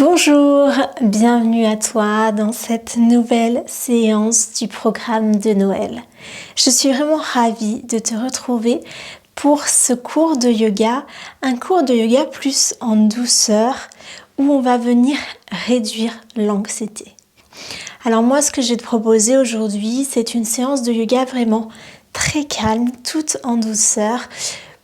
Bonjour, bienvenue à toi dans cette nouvelle séance du programme de Noël. Je suis vraiment ravie de te retrouver pour ce cours de yoga, un cours de yoga plus en douceur où on va venir réduire l'anxiété. Alors moi, ce que je vais te proposer aujourd'hui, c'est une séance de yoga vraiment très calme, toute en douceur,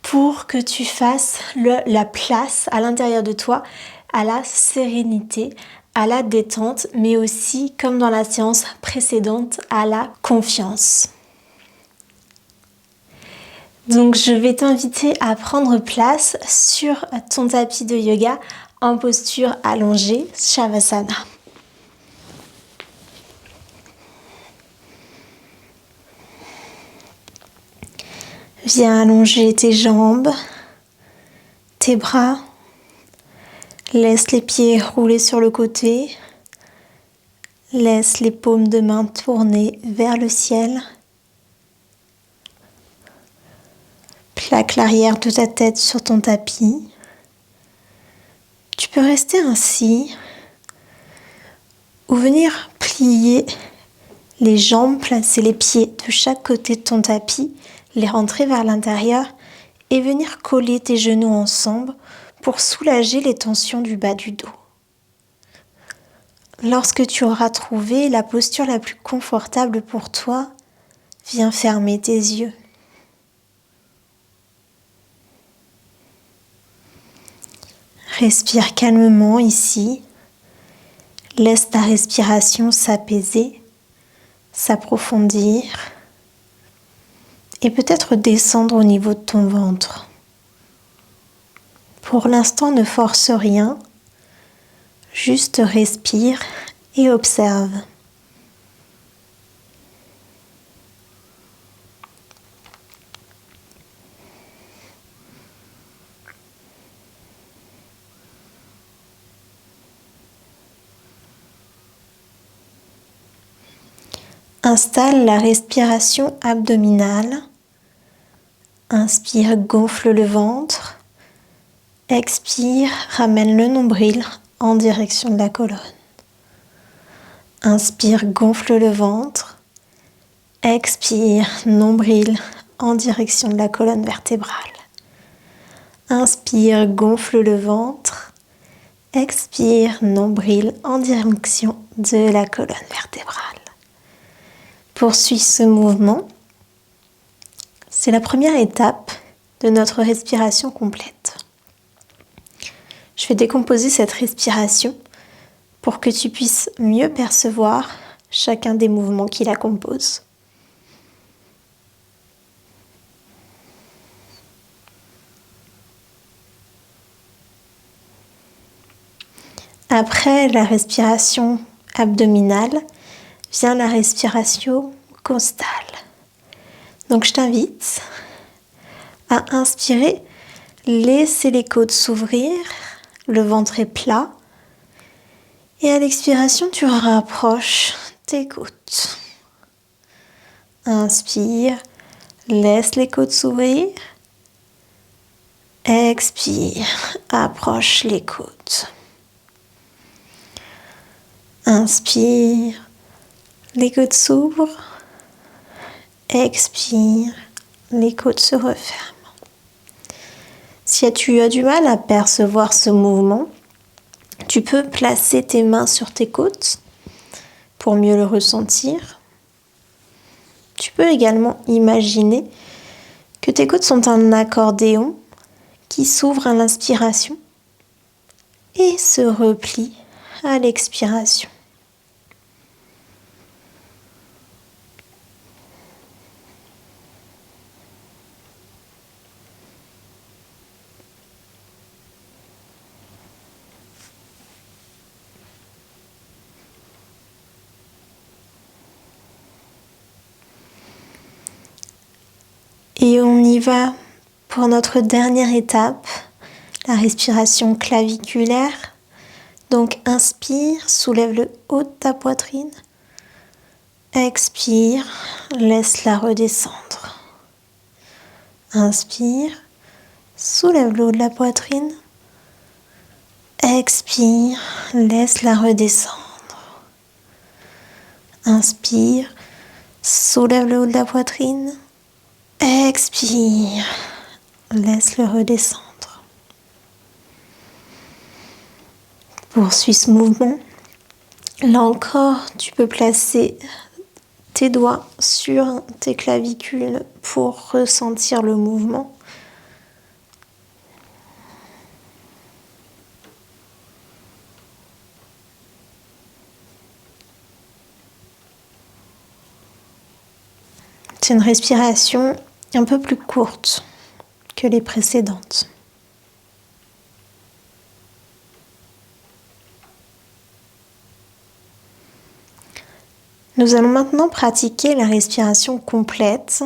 pour que tu fasses la place à l'intérieur de toi à la sérénité, à la détente, mais aussi, comme dans la séance précédente, à la confiance. Donc je vais t'inviter à prendre place sur ton tapis de yoga en posture allongée, Shavasana. Viens allonger tes jambes, tes bras. Laisse les pieds rouler sur le côté. Laisse les paumes de main tourner vers le ciel. Plaque l'arrière de ta tête sur ton tapis. Tu peux rester ainsi ou venir plier les jambes, placer les pieds de chaque côté de ton tapis, les rentrer vers l'intérieur et venir coller tes genoux ensemble pour soulager les tensions du bas du dos. Lorsque tu auras trouvé la posture la plus confortable pour toi, viens fermer tes yeux. Respire calmement ici. Laisse ta respiration s'apaiser, s'approfondir et peut-être descendre au niveau de ton ventre. Pour l'instant, ne force rien, juste respire et observe. Installe la respiration abdominale. Inspire, gonfle le ventre. Expire, ramène le nombril en direction de la colonne. Inspire, gonfle le ventre. Expire, nombril en direction de la colonne vertébrale. Inspire, gonfle le ventre. Expire, nombril en direction de la colonne vertébrale. Poursuis ce mouvement. C'est la première étape de notre respiration complète. Je vais décomposer cette respiration pour que tu puisses mieux percevoir chacun des mouvements qui la composent. Après la respiration abdominale, vient la respiration costale. Donc je t'invite à inspirer, laisser les côtes s'ouvrir, le ventre est plat. Et à l'expiration, tu rapproches tes côtes. Inspire, laisse les côtes s'ouvrir. Expire, approche les côtes. Inspire, les côtes s'ouvrent. Expire, les côtes se referment. Si tu as du mal à percevoir ce mouvement, tu peux placer tes mains sur tes côtes pour mieux le ressentir. Tu peux également imaginer que tes côtes sont un accordéon qui s'ouvre à l'inspiration et se replie à l'expiration. Et on y va pour notre dernière étape, la respiration claviculaire. Donc inspire, soulève le haut de ta poitrine. Expire, laisse-la redescendre. Inspire, soulève le haut de la poitrine. Expire, laisse-la redescendre. Inspire, soulève le haut de la poitrine. Expire, laisse-le redescendre. Poursuis ce mouvement. Là encore, tu peux placer tes doigts sur tes clavicules pour ressentir le mouvement. C'est une respiration un peu plus courte que les précédentes. Nous allons maintenant pratiquer la respiration complète.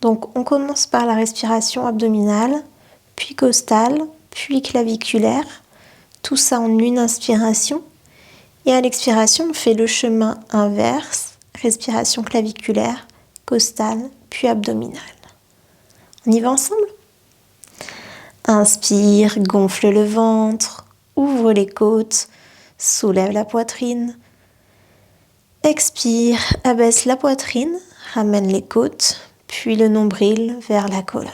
Donc on commence par la respiration abdominale, puis costale, puis claviculaire. Tout ça en une inspiration. Et à l'expiration, on fait le chemin inverse, respiration claviculaire, costale, puis abdominale. On y va ensemble ? Inspire, gonfle le ventre, ouvre les côtes, soulève la poitrine. Expire, abaisse la poitrine, ramène les côtes, puis le nombril vers la colonne.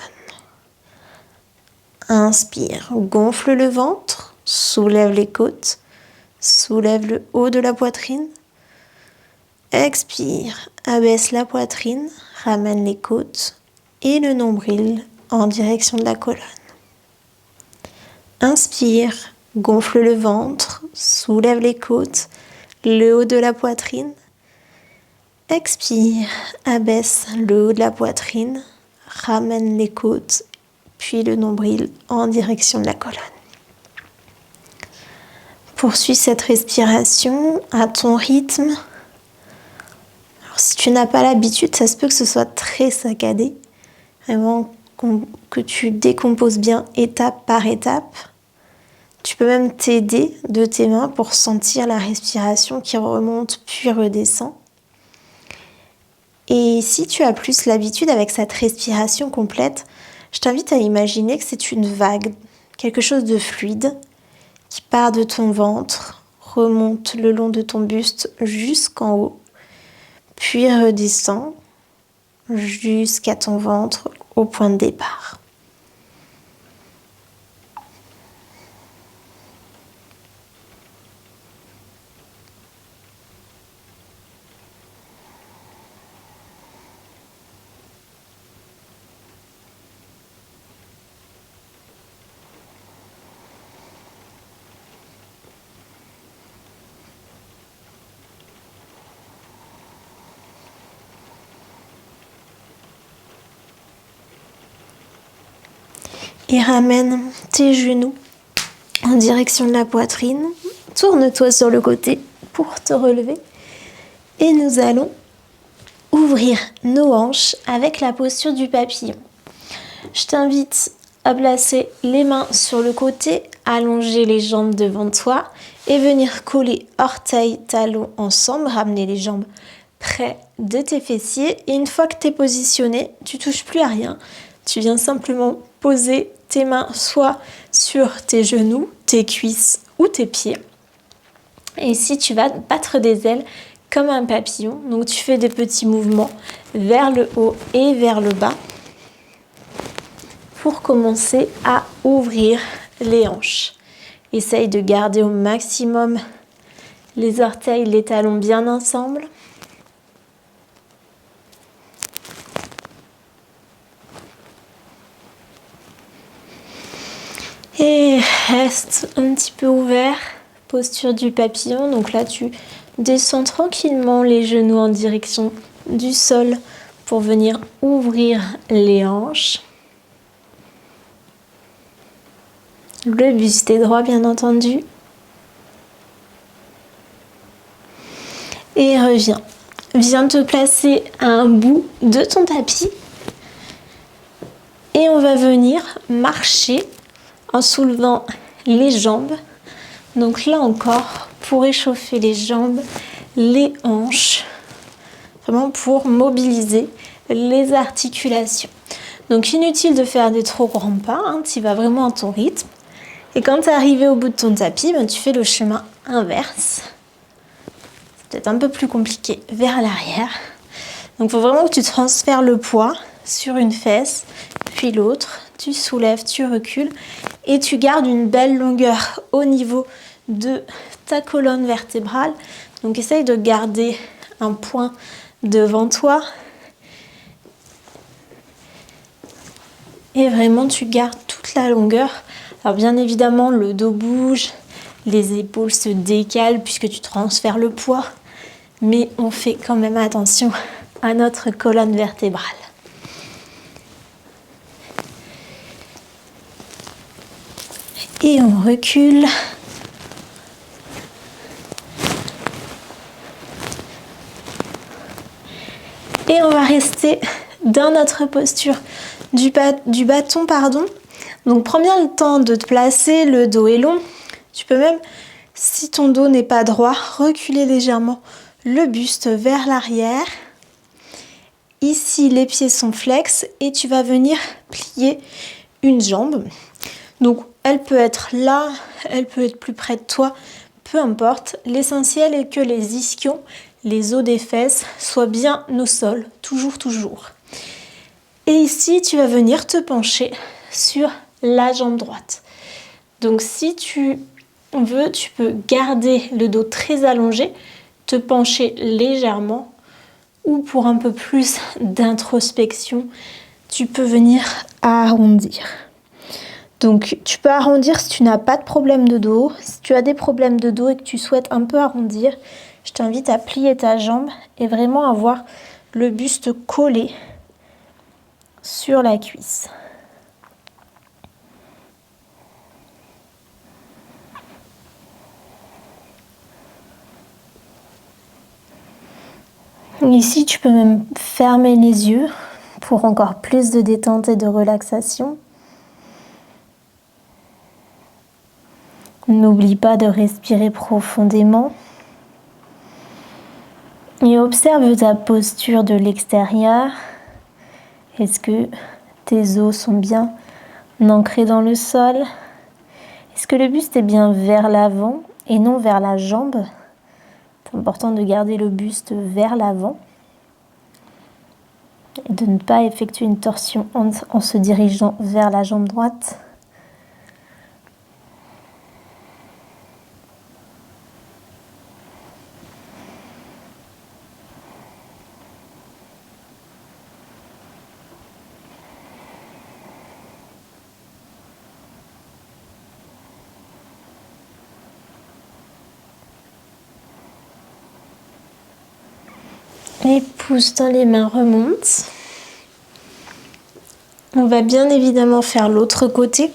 Inspire, gonfle le ventre, soulève les côtes, soulève le haut de la poitrine. Expire, abaisse la poitrine, ramène les côtes et le nombril en direction de la colonne. Inspire, gonfle le ventre, soulève les côtes, le haut de la poitrine. Expire, abaisse le haut de la poitrine, ramène les côtes, puis le nombril en direction de la colonne. Poursuis cette respiration à ton rythme. Alors, si tu n'as pas l'habitude, ça se peut que ce soit très saccadé. Vraiment que tu décomposes bien étape par étape. Tu peux même t'aider de tes mains pour sentir la respiration qui remonte puis redescend. Et si tu as plus l'habitude avec cette respiration complète, je t'invite à imaginer que c'est une vague, quelque chose de fluide qui part de ton ventre, remonte le long de ton buste jusqu'en haut, puis redescend jusqu'à ton ventre au point de départ. Et ramène tes genoux en direction de la poitrine. Tourne-toi sur le côté pour te relever. Et nous allons ouvrir nos hanches avec la posture du papillon. Je t'invite à placer les mains sur le côté, allonger les jambes devant toi et venir coller orteils, talons ensemble, ramener les jambes près de tes fessiers. Et une fois que tu es positionné, tu touches plus à rien. Tu viens simplement poser tes mains soit sur tes genoux, tes cuisses ou tes pieds. Et ici, tu vas battre des ailes comme un papillon. Donc, tu fais des petits mouvements vers le haut et vers le bas pour commencer à ouvrir les hanches. Essaye de garder au maximum les orteils, les talons bien ensemble. Et reste un petit peu ouvert, posture du papillon. Donc là, tu descends tranquillement les genoux en direction du sol pour venir ouvrir les hanches. Le buste est droit, bien entendu. Et reviens. Viens te placer à un bout de ton tapis. Et on va venir marcher en soulevant les jambes. Donc là encore, pour échauffer les jambes, les hanches, vraiment pour mobiliser les articulations. Donc inutile de faire des trop grands pas, tu vas vraiment à ton rythme. Et quand tu es arrivé au bout de ton tapis, ben, tu fais le chemin inverse. C'est peut-être un peu plus compliqué, vers l'arrière. Donc il faut vraiment que tu transfères le poids sur une fesse, puis l'autre. Tu soulèves, tu recules et tu gardes une belle longueur au niveau de ta colonne vertébrale. Donc essaye de garder un point devant toi. Et vraiment, tu gardes toute la longueur. Alors bien évidemment, le dos bouge, les épaules se décalent puisque tu transfères le poids. Mais on fait quand même attention à notre colonne vertébrale. Et on recule. Et on va rester dans notre posture du bâton, pardon. Donc prends bien le temps de te placer, le dos est long. Tu peux même, si ton dos n'est pas droit, reculer légèrement le buste vers l'arrière. Ici, les pieds sont flex et tu vas venir plier une jambe. Donc elle peut être là, elle peut être plus près de toi, peu importe. L'essentiel est que les ischions, les os des fesses soient bien au sol, toujours, toujours. Et ici, tu vas venir te pencher sur la jambe droite. Donc si tu veux, tu peux garder le dos très allongé, te pencher légèrement, ou pour un peu plus d'introspection, tu peux venir arrondir. Donc tu peux arrondir si tu n'as pas de problème de dos. Si tu as des problèmes de dos et que tu souhaites un peu arrondir, je t'invite à plier ta jambe et vraiment avoir le buste collé sur la cuisse. Ici, tu peux même fermer les yeux pour encore plus de détente et de relaxation. N'oublie pas de respirer profondément et observe ta posture de l'extérieur. Est-ce que tes os sont bien ancrés dans le sol? Est-ce que le buste est bien vers l'avant et non vers la jambe? C'est important de garder le buste vers l'avant et de ne pas effectuer une torsion en se dirigeant vers la jambe droite. Les pouces dans les mains remontent. On va bien évidemment faire l'autre côté.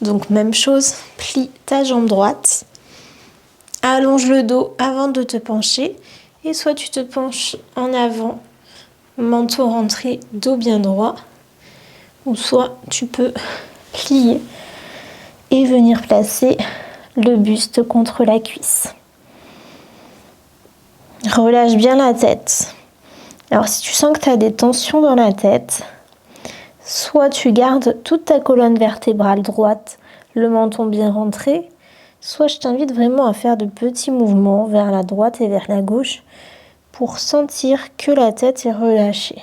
Donc même chose, plie ta jambe droite. Allonge le dos avant de te pencher. Et soit tu te penches en avant, menton rentré, dos bien droit. Ou soit tu peux plier et venir placer le buste contre la cuisse. Relâche bien la tête. Alors si tu sens que tu as des tensions dans la tête, soit tu gardes toute ta colonne vertébrale droite, le menton bien rentré, soit je t'invite vraiment à faire de petits mouvements vers la droite et vers la gauche pour sentir que la tête est relâchée.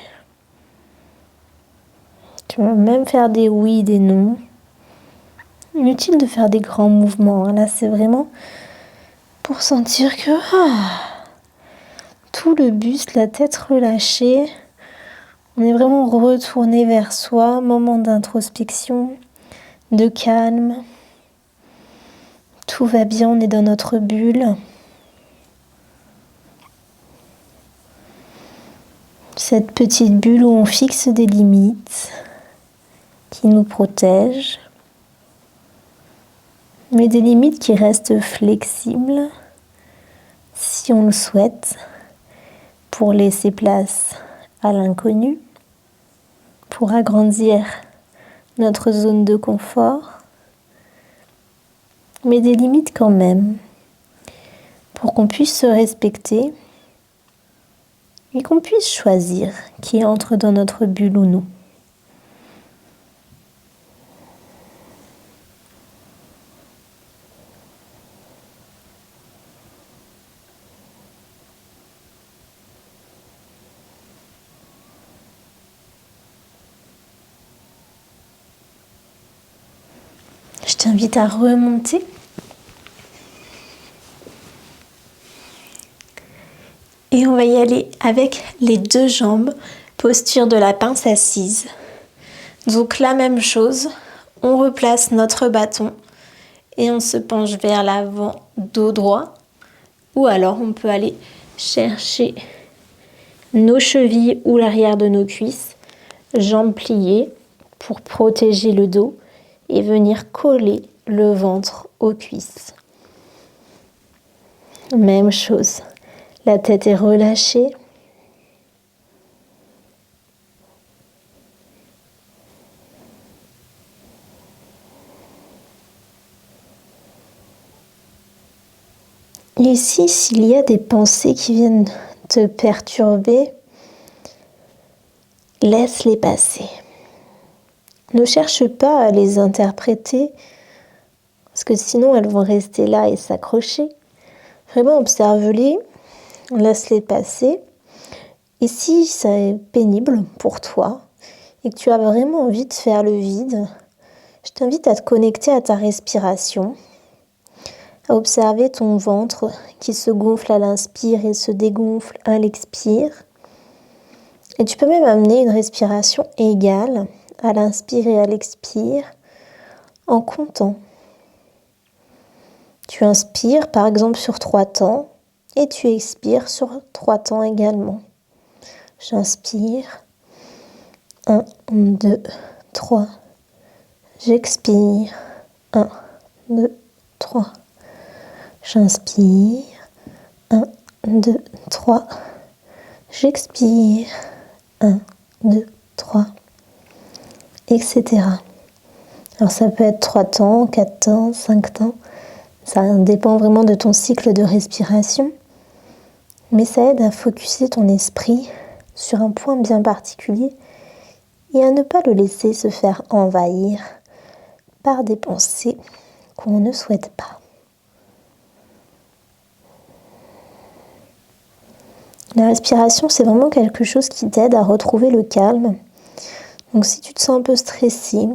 Tu peux même faire des oui, des non. Inutile de faire des grands mouvements. Là, c'est vraiment pour sentir que tout le buste, la tête relâchée. On est vraiment retourné vers soi, moment d'introspection, de calme. Tout va bien, on est dans notre bulle. Cette petite bulle où on fixe des limites qui nous protègent, mais des limites qui restent flexibles si on le souhaite, pour laisser place à l'inconnu, pour agrandir notre zone de confort, mais des limites quand même, pour qu'on puisse se respecter et qu'on puisse choisir qui entre dans notre bulle ou non. Je t'invite à remonter. Et on va y aller avec les deux jambes, posture de la pince assise. Donc la même chose, on replace notre bâton et on se penche vers l'avant, dos droit. Ou alors on peut aller chercher nos chevilles ou l'arrière de nos cuisses, jambes pliées pour protéger le dos et venir coller le ventre aux cuisses. Même chose, la tête est relâchée. Et ici, s'il y a des pensées qui viennent te perturber, laisse-les passer. Ne cherche pas à les interpréter, parce que sinon elles vont rester là et s'accrocher. Vraiment, observe-les, laisse-les passer. Et si c'est pénible pour toi, et que tu as vraiment envie de faire le vide, je t'invite à te connecter à ta respiration, à observer ton ventre qui se gonfle à l'inspire et se dégonfle à l'expire. Et tu peux même amener une respiration égale à l'inspire et à l'expire en comptant. Tu inspires par exemple sur 3 temps et tu expires sur 3 temps également. J'inspire, 1, 2, 3. J'expire, 1, 2, 3. J'inspire, 1, 2, 3. J'expire, 1, 2, 3, etc. Alors ça peut être 3 temps, 4 temps, 5 temps. Ça dépend vraiment de ton cycle de respiration. Mais ça aide à focuser ton esprit sur un point bien particulier et à ne pas le laisser se faire envahir par des pensées qu'on ne souhaite pas. La respiration, c'est vraiment quelque chose qui t'aide à retrouver le calme. Donc si tu te sens un peu stressé,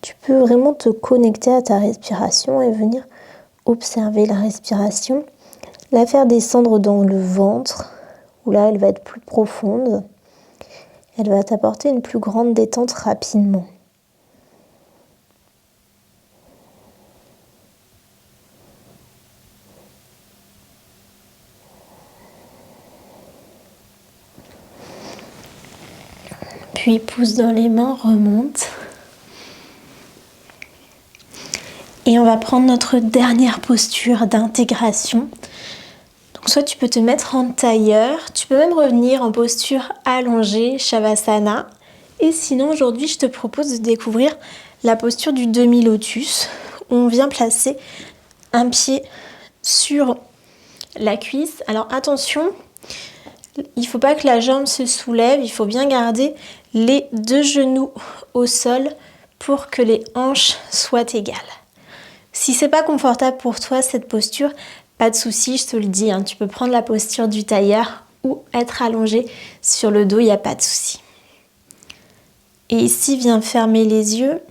tu peux vraiment te connecter à ta respiration et venir observer la respiration, la faire descendre dans le ventre, où là elle va être plus profonde. Elle va t'apporter une plus grande détente rapidement. Puis pouce dans les mains, remonte. Et on va prendre notre dernière posture d'intégration. Donc soit tu peux te mettre en tailleur, tu peux même revenir en posture allongée, Shavasana. Et sinon aujourd'hui je te propose de découvrir la posture du demi-lotus, où on vient placer un pied sur la cuisse. Alors attention, il ne faut pas que la jambe se soulève, il faut bien garder les 2 genoux au sol pour que les hanches soient égales. Si c'est pas confortable pour toi cette posture, pas de souci, je te le dis, hein, tu peux prendre la posture du tailleur ou être allongé sur le dos, il n'y a pas de souci. Et ici, viens fermer les yeux.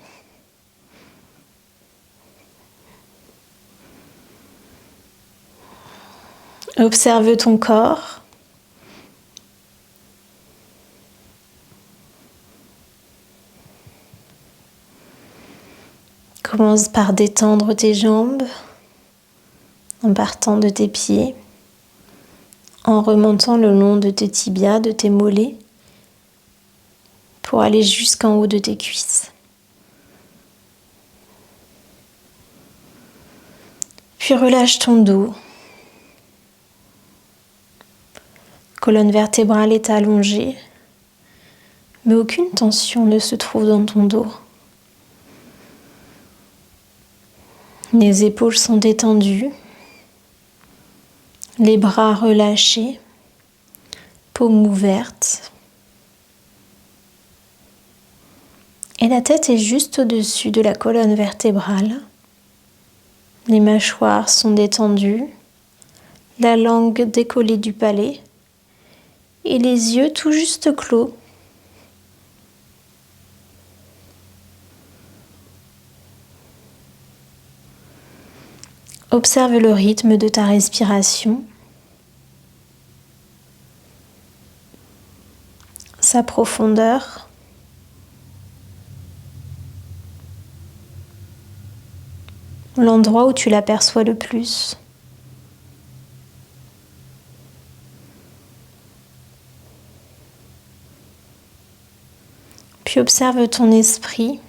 Observe ton corps. Commence par détendre tes jambes en partant de tes pieds, en remontant le long de tes tibias, de tes mollets, pour aller jusqu'en haut de tes cuisses. Puis relâche ton dos. Colonne vertébrale est allongée, mais aucune tension ne se trouve dans ton dos. Les épaules sont détendues, les bras relâchés, paumes ouvertes. Et la tête est juste au-dessus de la colonne vertébrale. Les mâchoires sont détendues, la langue décollée du palais et les yeux tout juste clos. Observe le rythme de ta respiration, sa profondeur. L'endroit où tu l'aperçois le plus. Puis observe ton esprit,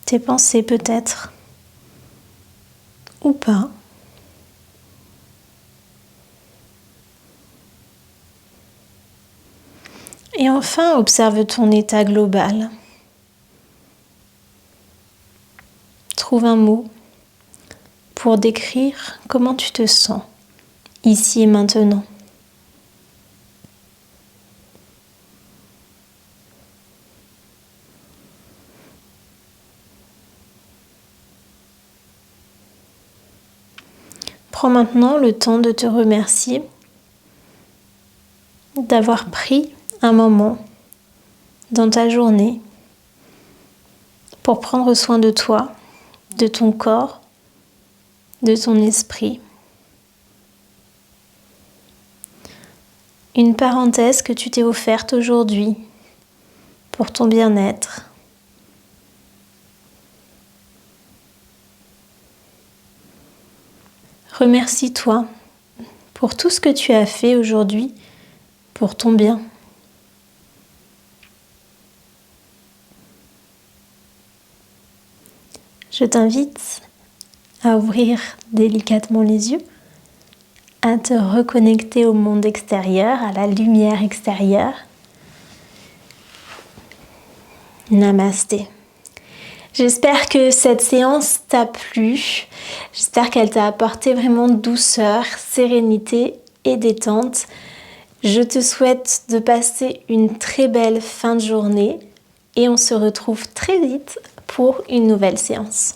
tes pensées peut-être, ou pas. Et enfin, observe ton état global. Trouve un mot pour décrire comment tu te sens, ici et maintenant. Prends maintenant le temps de te remercier d'avoir pris un moment dans ta journée pour prendre soin de toi, de ton corps, de ton esprit. Une parenthèse que tu t'es offerte aujourd'hui pour ton bien-être. Remercie-toi pour tout ce que tu as fait aujourd'hui pour ton bien. Je t'invite à ouvrir délicatement les yeux, à te reconnecter au monde extérieur, à la lumière extérieure. Namasté. J'espère que cette séance t'a plu. J'espère qu'elle t'a apporté vraiment douceur, sérénité et détente. Je te souhaite de passer une très belle fin de journée et on se retrouve très vite pour une nouvelle séance.